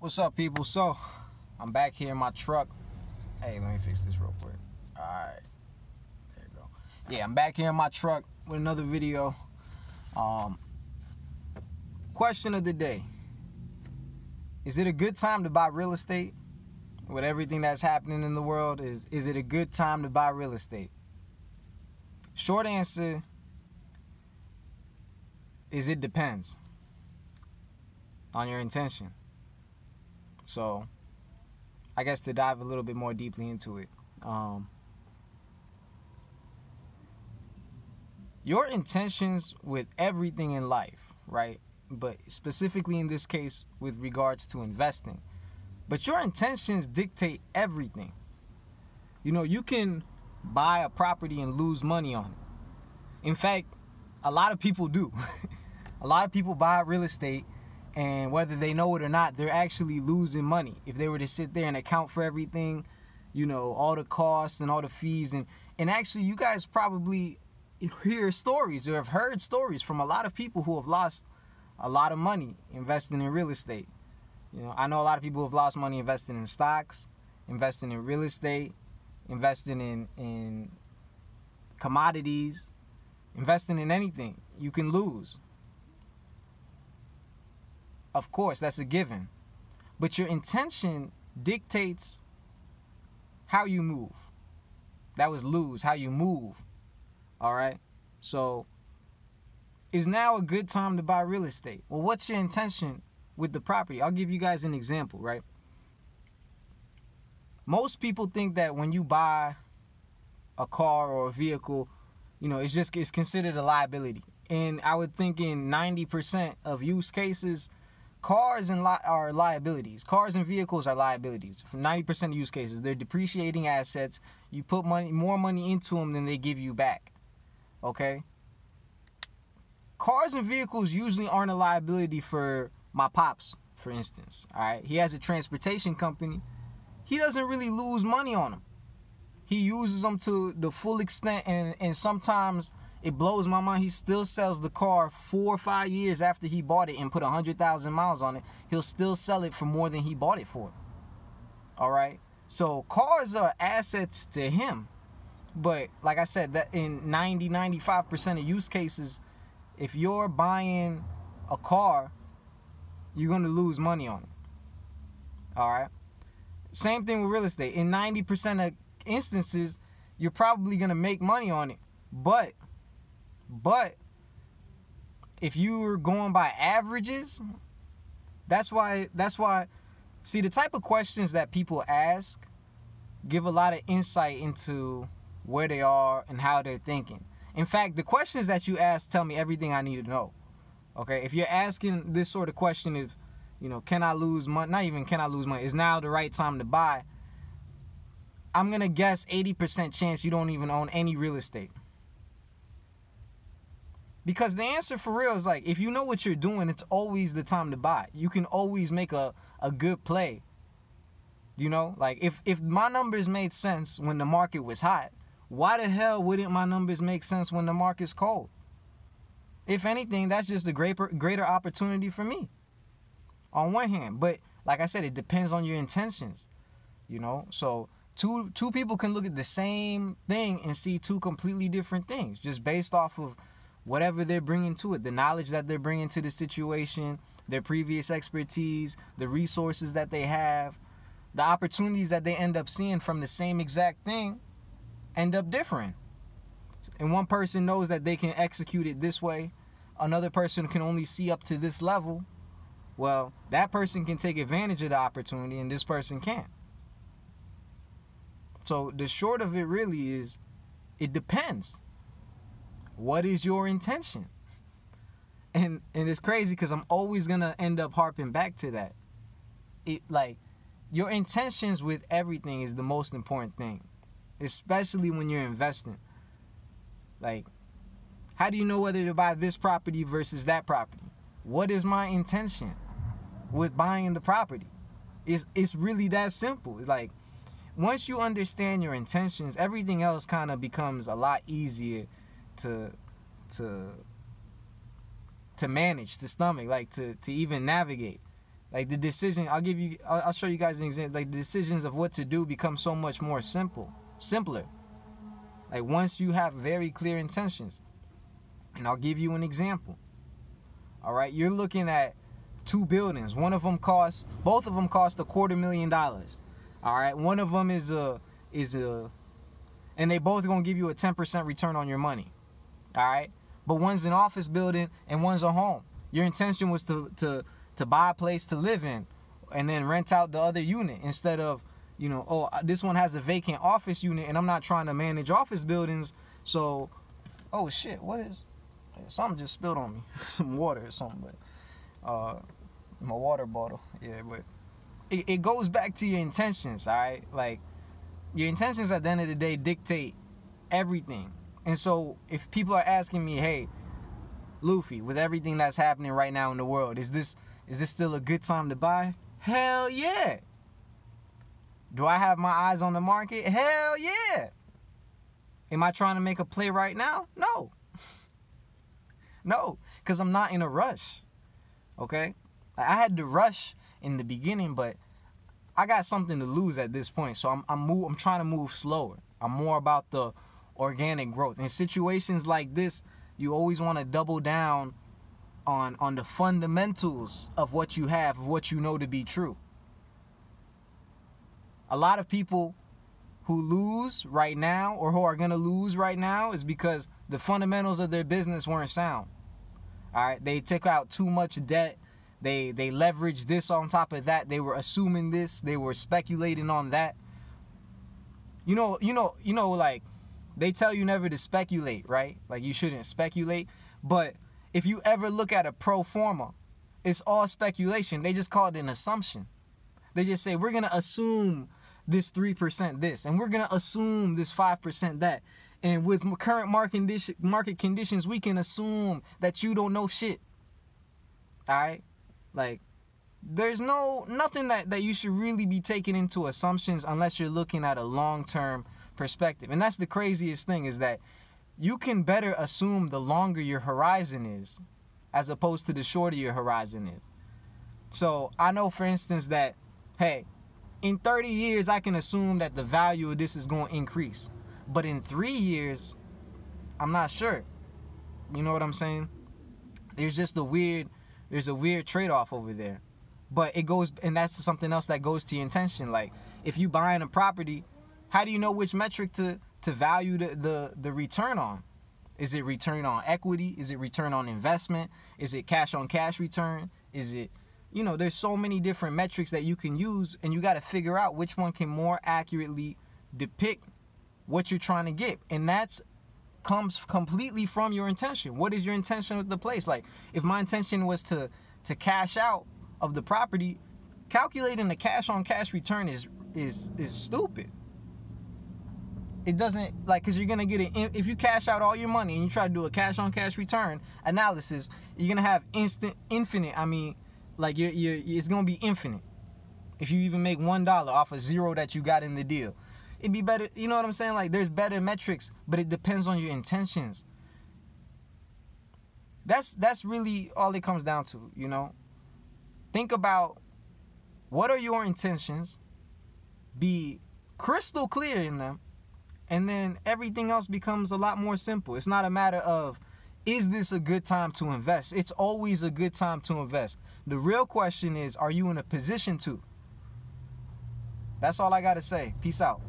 What's up, people? So, I'm back here in my truck. Hey, let me fix this real quick. Alright. There you go. Yeah, I'm back here in my truck with another video. Question of the day. Is it a good time to buy real estate? With everything that's happening in the world, is it a good time to buy real estate? Short answer is it depends on your intention. So, I guess to dive a little bit more deeply into it, your intentions with everything in life, right? But specifically in this case with regards to investing. But your intentions dictate everything. You know, you can buy a property and lose money on it. In fact, a lot of people do. A lot of people buy real estate, and whether they know it or not, they're actually losing money. If they were to sit there and account for everything, you know, all the costs and all the fees. And actually, you guys probably hear stories or have heard stories from a lot of people who have lost a lot of money investing in real estate. You know, I know a lot of people who have lost money investing in stocks, investing in real estate, investing in commodities, investing in anything. You can lose. Of course, that's a given. But your intention dictates how you move. That was lose, how you move. All right? So, is now a good time to buy real estate? Well, what's your intention with the property? I'll give you guys an example, right? Most people think that when you buy a car or a vehicle, you know, it's considered a liability. And I would think in 90% of use cases, cars are liabilities. Cars and vehicles are liabilities. For 90% of use cases, they're depreciating assets. You put more money into them than they give you back. Okay? Cars and vehicles usually aren't a liability for my pops, for instance. All right? He has a transportation company. He doesn't really lose money on them. He uses them to the full extent, and sometimes it blows my mind. He still sells the car 4 or 5 years after he bought it and put 100,000 miles on it. He'll still sell it for more than he bought it for. All right? So cars are assets to him. But like I said, that in 95% of use cases, if you're buying a car, you're going to lose money on it. All right? Same thing with real estate. In 90% of instances, you're probably going to make money on it. But if you were going by averages, that's why see, the type of questions that people ask give a lot of insight into where they are and how they're thinking. In fact, the questions that you ask tell me everything I need to know. Okay, if you're asking this sort of question of, you know, can I lose money? Not even can I lose money. Is now the right time to buy? I'm going to guess 80% chance you don't even own any real estate. Because the answer for real is like, if you know what you're doing, it's always the time to buy. You can always make a good play. You know, like if my numbers made sense when the market was hot, why the hell wouldn't my numbers make sense when the market's cold? If anything, that's just a greater opportunity for me. On one hand, but like I said, it depends on your intentions. You know, so two people can look at the same thing and see two completely different things just based off of whatever they're bringing to it, the knowledge that they're bringing to the situation, their previous expertise, the resources that they have, the opportunities that they end up seeing from the same exact thing end up different. And one person knows that they can execute it this way. Another person can only see up to this level. Well, that person can take advantage of the opportunity and this person can't. So the short of it really is, it depends. What is your intention? And it's crazy because I'm always going to end up harping back to that. Your intentions with everything is the most important thing, especially when you're investing. Like, how do you know whether to buy this property versus that property? What is my intention with buying the property? It's really that simple. Like, once you understand your intentions, everything else kind of becomes a lot easier to manage, to stomach, like to even navigate. Like the decision, I'll show you guys an example. Like the decisions of what to do become so much more simpler. Like once you have very clear intentions. And I'll give you an example. All right, you're looking at 2 buildings. Both of them cost $250,000. All right, one of them is a, and they both gonna give you a 10% return on your money. All right, but one's an office building and one's a home. Your intention was to buy a place to live in, and then rent out the other unit instead of, you know, oh, this one has a vacant office unit, and I'm not trying to manage office buildings, so, oh shit, what is? Something just spilled on me. Some water or something, but my water bottle. Yeah, but it goes back to your intentions, all right? Like your intentions at the end of the day dictate everything. And so if people are asking me, hey, Luffy, with everything that's happening right now in the world, is this still a good time to buy? Hell yeah. Do I have my eyes on the market? Hell yeah. Am I trying to make a play right now? No. No, because I'm not in a rush, okay? I had to rush in the beginning, but I got something to lose at this point, so I'm trying to move slower. I'm more about the organic growth. In situations like this, you always want to double down on the fundamentals of what you have, of what you know to be true. A lot of people who lose right now or who are going to lose right now is because the fundamentals of their business weren't sound. All right, they took out too much debt. They leveraged this on top of that. They were assuming this. They were speculating on that. You know, like they tell you never to speculate, right? Like you shouldn't speculate. But if you ever look at a pro forma, it's all speculation. They just call it an assumption. They just say, we're going to assume this 3% this, and we're going to assume this 5% that. And with current market conditions, we can assume that you don't know shit. All right? Like, there's nothing that you should really be taking into assumptions unless you're looking at a long-term perspective. And that's the craziest thing, is that you can better assume the longer your horizon is as opposed to the shorter your horizon is. So I know, for instance, that, hey, in 30 years, I can assume that the value of this is going to increase. But in 3 years, I'm not sure. You know what I'm saying? There's a weird trade-off over there. But it goes, and that's something else that goes to your intention. Like, if you buying a property, how do you know which metric to value the return on? Is it return on equity? Is it return on investment? Is it cash on cash return? Is it, you know, there's so many different metrics that you can use, and you got to figure out which one can more accurately depict what you're trying to get. And that's comes completely from your intention. What is your intention with the place? Like, if my intention was to cash out of the property, calculating the cash on cash return is stupid. It doesn't, like, because you're gonna get it if you cash out all your money and you try to do a cash on cash return analysis, you're gonna have infinite. I mean, like, it's gonna be infinite if you even make $1 off of zero that you got in the deal. It'd be better, you know what I'm saying? Like, there's better metrics, but it depends on your intentions. That's really all it comes down to, you know? Think about, what are your intentions? Be crystal clear in them, and then everything else becomes a lot more simple. It's not a matter of, is this a good time to invest? It's always a good time to invest. The real question is, are you in a position to? That's all I got to say. Peace out.